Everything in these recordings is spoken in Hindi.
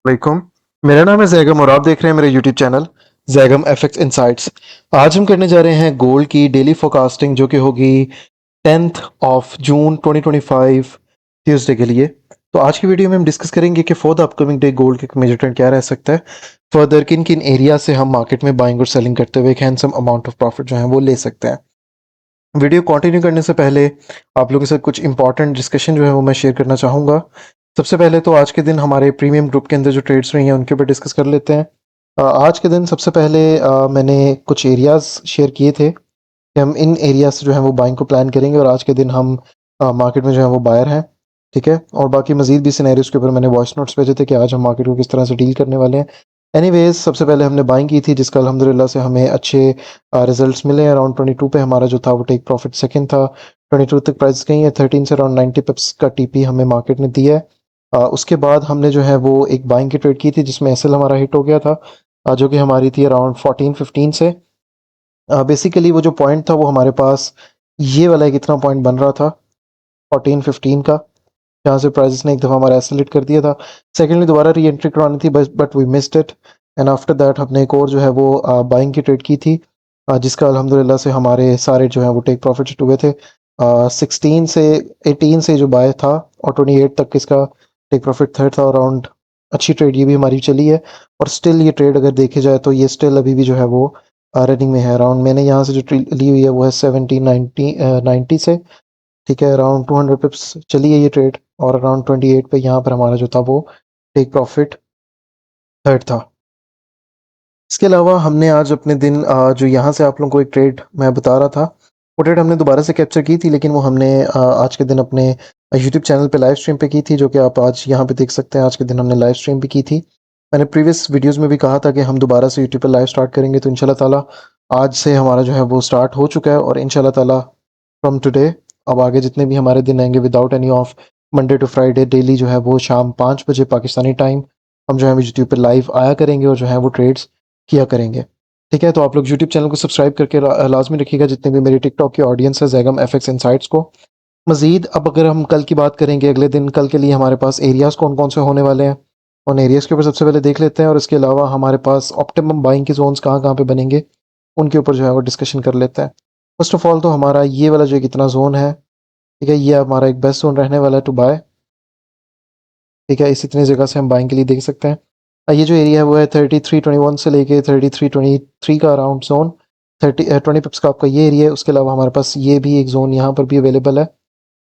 वालेकुम। मेरा नाम है जैगम और आप देख रहे हैं मेरे YouTube channel Zaigham FX insights. आज हम करने जा रहे हैं गोल्ड की डेली फोरकास्टिंग जो कि होगी 10th ऑफ जून 2025 ट्यूसडे के लिए। तो आज की वीडियो में हम डिस्कस करेंगे कि for the upcoming day gold के मेजर ट्रेंड क्या रह सकता है, फर्दर किन किन एरिया से हम मार्केट में बाइंग और सेलिंग करते हुए एक हैंडसम अमाउंट ऑफ प्रॉफिट जो है वो ले सकते हैं। वीडियो कंटिन्यू करने से पहले आप लोगों के साथ कुछ इंपॉर्टेंट डिस्कशन जो है वो मैं शेयर करना चाहूँगा। सबसे पहले तो आज के दिन हमारे प्रीमियम ग्रुप के अंदर जो ट्रेड्स रही हैं उनके ऊपर डिस्कस कर लेते हैं। आज के दिन सबसे पहले मैंने कुछ एरियाज़ शेयर किए थे कि हम इन एरिया से जो है वो बाइंग को प्लान करेंगे और आज के दिन हम मार्केट में जो है वो बायर हैं। ठीक है, और बाकी मजीद भी सिनेरियोज के ऊपर मैंने वॉइस नोट्स भेजे थे कि आज हम मार्केट को किस तरह से डील करने वाले हैं। एनीवेज सबसे पहले हमने बाइंग की थी जिसका अल्हम्दुलिल्लाह से हमें अच्छे रिजल्ट्स मिले। अराउंड 22 पे हमारा जो था वो टेक प्रॉफिट सेकंड था। 22 तक प्राइस गई है। 13 से अराउंड 90 पिप्स का टीपी हमें मार्केट ने दिया है। उसके बाद हमने जो है वो एक बाइंग की ट्रेड की थी जिसमें एसएल हमारा हिट हो गया था, जो कि हमारी थी अराउंड 14-15 से। बेसिकली वो जो पॉइंट था वो हमारे पास ये वाला एक इतना पॉइंट बन रहा था 14-15 का, जहाँ से प्राइसेस ने एक दफ़ा हमारा एसलेट कर दिया था। सेकेंडली दोबारा री एंट्री करवानी थी but we missed it and after that हमने एक और जो है वो बाइंग की ट्रेड की थी, जिसका अल्हम्दुलिल्लाह से हमारे सारे जो है वो टेक प्रॉफिट हुए थे। 16 से 18 से जो बाय था और 28 तक इसका टेक प्रॉफिट थर्ड था। अराउंड अच्छी ट्रेड ये भी हमारी चली है और स्टिल ये ट्रेड अगर देखे जाए तो ये स्टिल अभी भी जो है वो रनिंग में है। अराउंड मैंने यहाँ से जो ट्रेड ली हुई है वो है 1790 से। ठीक है, अराउंड 200 पिप्स चली है ये ट्रेड और अराउंड 28 पे यहाँ पर हमारा जो था वो टेक प्रॉफिट थर्ड था। इसके अलावा हमने आज अपने दिन जो यहाँ से आप लोगों को एक ट्रेड मैं बता रहा था, वो ट्रेड हमने दोबारा से कैप्चर की थी, लेकिन वो हमने आज के दिन अपने यूट्यूब चैनल पे लाइव स्ट्रीम पे की थी, जो कि आप आज यहाँ पे देख सकते हैं। आज के दिन हमने लाइव स्ट्रीम भी की थी। मैंने प्रीवियस वीडियोस में भी कहा था कि हम दोबारा से यूट्यूब पे लाइव स्टार्ट करेंगे, तो इंशाल्लाह ताला आज से हमारा जो है वो स्टार्ट हो चुका है और इंशाल्लाह ताला फ्रॉम टुडे अब आगे जितने भी हमारे दिन आएंगे without any of Monday to Friday daily जो है वो शाम 5 बजे पाकिस्तानी टाइम हम जो है यूट्यूब पे लाइव आया करेंगे और जो है वो ट्रेड्स किया करेंगे। ठीक है, तो आप लोग यूट्यूब चैनल को सब्सक्राइब करके लाजमी रखिएगा जितने भी मेरी टिकटॉक की ऑडियंस है जैगम एफएक्स इनसाइट्स को। मजीद अब अगर हम कल की बात करेंगे, अगले दिन कल के लिए हमारे पास एरियाज़ कौन कौन से होने वाले हैं, उन एरियाज़ के ऊपर सबसे पहले देख लेते हैं और इसके अलावा हमारे पास ऑप्टिमम बाइंग के जोन्स कहाँ कहाँ पे बनेंगे उनके ऊपर जो है वो डिस्कशन कर लेते हैं। फर्स्ट ऑफ ऑल तो हमारा ये वाला जो कितना जोन है, ठीक है, ये हमारा एक बेस्ट जोन रहने वाला है टू बाय। ठीक है, इस इतनी जगह से हम बाइंग के लिए देख सकते हैं। ये जो एरिया है वो है 3321 से लेके 3323 का अराउंड जोन। 20 पिप्स का आपका ये एरिया है। उसके अलावा हमारे पास ये भी एक जोन यहाँ पर भी अवेलेबल है।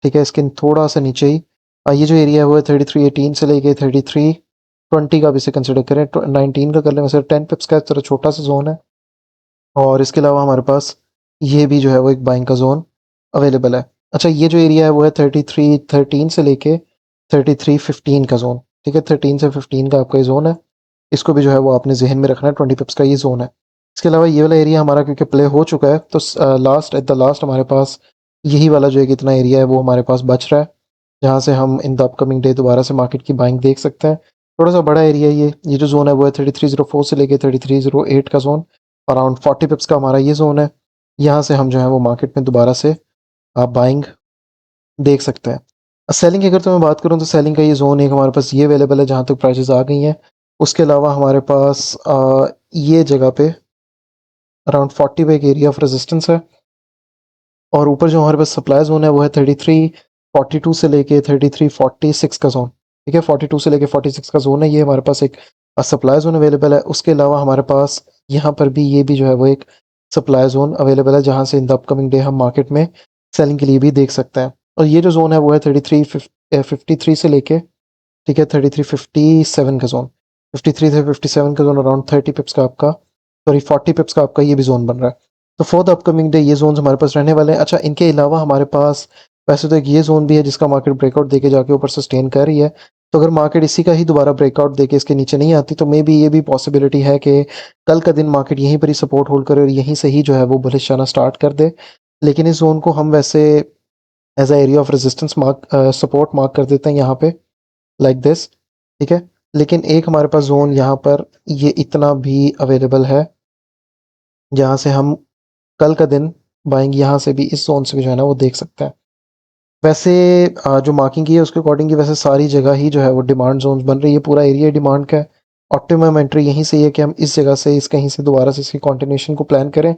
ठीक है, इसके थोड़ा सा नीचे ही ये जो एरिया है वो है 3318 से लेके 3320 का भी इसे कंसिडर करें, 19 का कर लें वैसे 10 पिप्स का थोड़ा छोटा सा जोन है। और इसके अलावा हमारे पास ये भी जो है वो एक बाइंग का जोन अवेलेबल है। अच्छा, ये जो एरिया है वो है 3313 से लेके 3315 का जोन। ठीक है, 13 से 15 का आपका ये जोन है। इसको भी जो है वो आपने जहन में रखना है, 20 पिप्स का ये जोन है। इसके अलावा ये वाला एरिया हमारा क्योंकि प्ले हो चुका है तो लास्ट एट द लास्ट हमारे पास यही वाला जो है कितना एरिया है वो हमारे पास बच रहा है, जहाँ से हम इन द अपकमिंग डे दोबारा से मार्केट की बाइंग देख सकते हैं। थोड़ा सा बड़ा एरिया है ये जो जोन है वो है 3304 से लेके 3308 का जोन। अराउंड 40 पिप्स का हमारा ये जोन है। यहाँ से हम जो है वो मार्केट में दोबारा से आप बाइंग देख सकते हैं। सेलिंग की अगर तो मैं बात करूँ तो सेलिंग का ये जोन एक हमारे पास ये अवेलेबल है जहाँ तक प्राइसेस आ गई हैं। उसके अलावा हमारे पास ये जगह पे अराउंड 40 पे एक एरिया ऑफ रेजिस्टेंस है और ऊपर जो हमारे पास सप्लाई जोन है वो है 3342 से लेके 3346 का जोन। ठीक है, 42 से लेके 46 का जोन है, ये हमारे पास एक सप्लाई जोन अवेलेबल है। उसके अलावा हमारे पास यहाँ पर भी ये भी जो है वो एक सप्लाई जोन अवेलेबल है जहाँ से इन द अपकमिंग डे हम मार्केट में सेलिंग के लिए भी देख सकते हैं। और ये जो जोन है वो है 3353 से लेके, ठीक है, 3357 का जोन। 53 से 57 का जोन अराउंड 30 पिप्स का आपका, सॉरी 40 पिप्स का आपका ये भी जोन बन रहा है। तो फॉर द अपकमिंग डे ये जोन हमारे पास रहने वाले हैं। अच्छा, इनके अलावा हमारे पास वैसे तो एक ये जोन भी है जिसका मार्केट ब्रेकआउट देके जाके ऊपर सस्टेन कर रही है। तो अगर मार्केट इसी का ही दोबारा ब्रेकआउट देके इसके नीचे नहीं आती तो मे बी ये भी पॉसिबिलिटी है कि कल का दिन मार्केट यहीं पर ही सपोर्ट होल्ड करे और यहीं से ही जो है वो बुलिश आना स्टार्ट कर दे। लेकिन इस जोन को हम वैसे as a area of resistance mark support mark कर देते हैं यहाँ पे, लाइक दिस। ठीक है, लेकिन एक हमारे पास जोन यहाँ पर ये इतना भी अवेलेबल है जहाँ से हम कल का दिन बाइंग यहाँ से भी इस जोन से भी जो है ना वो देख सकते हैं। वैसे जो मार्किंग की है उसके अकॉर्डिंग की वैसे सारी जगह ही जो है वो डिमांड जोन्स बन रही है, पूरा एरिया डिमांड का है। ऑप्टिमम एंट्री यहीं से ही है कि हम इस जगह से इस कहीं से दोबारा से इसकी कंटिन्यूएशन को प्लान करें,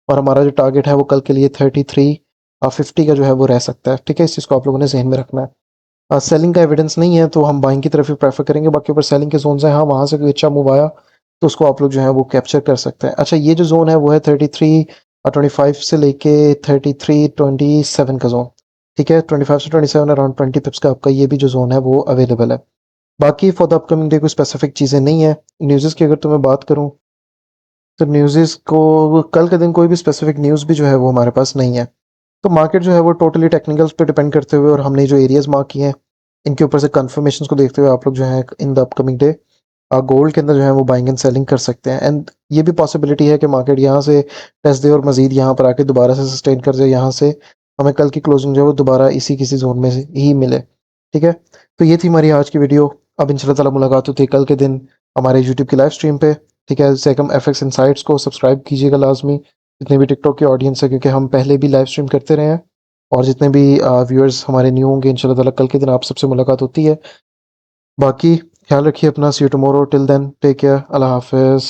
और हमारा जो टारगेट है वो कल के लिए 33 50 का जो है वो रह सकता है। ठीक है, इस चीज़ को आप लोगों ने जहन में रखना है। सेलिंग का एविडेंस नहीं है तो हम बाइंग की तरफ ही प्रेफर करेंगे, बाकी ऊपर सेलिंग के जोन हैं, हाँ वहाँ से कोई अच्छा मूव आया तो उसको आप लोग जो है वो कैप्चर कर सकते हैं। अच्छा, ये जो जोन है वो है 33 25 से लेके 33 27 का जोन। ठीक है, 25 से 27 अराउंड 20 पिप्स का आपका ये भी जो जोन है वो अवेलेबल है। बाकी फॉर द अपकमिंग डे कोई स्पेसिफिक चीज़ें नहीं है। न्यूज़ की अगर तो मैं बात करूँ तो न्यूज़ को कल के दिन कोई भी स्पेसिफिक न्यूज़ भी जो है वो हमारे पास नहीं है। तो मार्केट जो है वो टोटली टेक्निकल्स पे डिपेंड करते हुए और हमने जो एरियाज मार्क किए हैं इनके ऊपर से कंफर्मेशंस को देखते हुए आप लोग जो है in the upcoming day gold के अंदर जो है वो बाइंग एंड सेलिंग कर सकते हैं। एंड ये भी पॉसिबिलिटी है कि मार्केट यहाँ से टेस्ट दे और मजीद यहाँ पर आके दोबारा से सस्टेन कर जाए, यहाँ से हमें कल की क्लोजिंग जो है वो दोबारा इसी किसी जोन में से ही मिले। ठीक है, तो ये थी हमारी आज की वीडियो। अब इंशाल्लाह ताला मुलाकात होती है कल के दिन हमारे यूट्यूब की लाइव स्ट्रीम पे। ठीक है, सेकम एफएक्स इनसाइट्स को सब्सक्राइब कीजिएगा लाजमी, जितने भी टिकटॉक की ऑडियंस है, क्योंकि हम पहले भी लाइव स्ट्रीम करते रहे हैं। और जितने भी व्यूअर्स हमारे न्यू होंगे इंशाल्लाह ताला कल के दिन आप सबसे मुलाकात होती है। बाकी ख्याल रखिए अपना, see you tomorrow, till then take care, अल्लाह हाफिज़।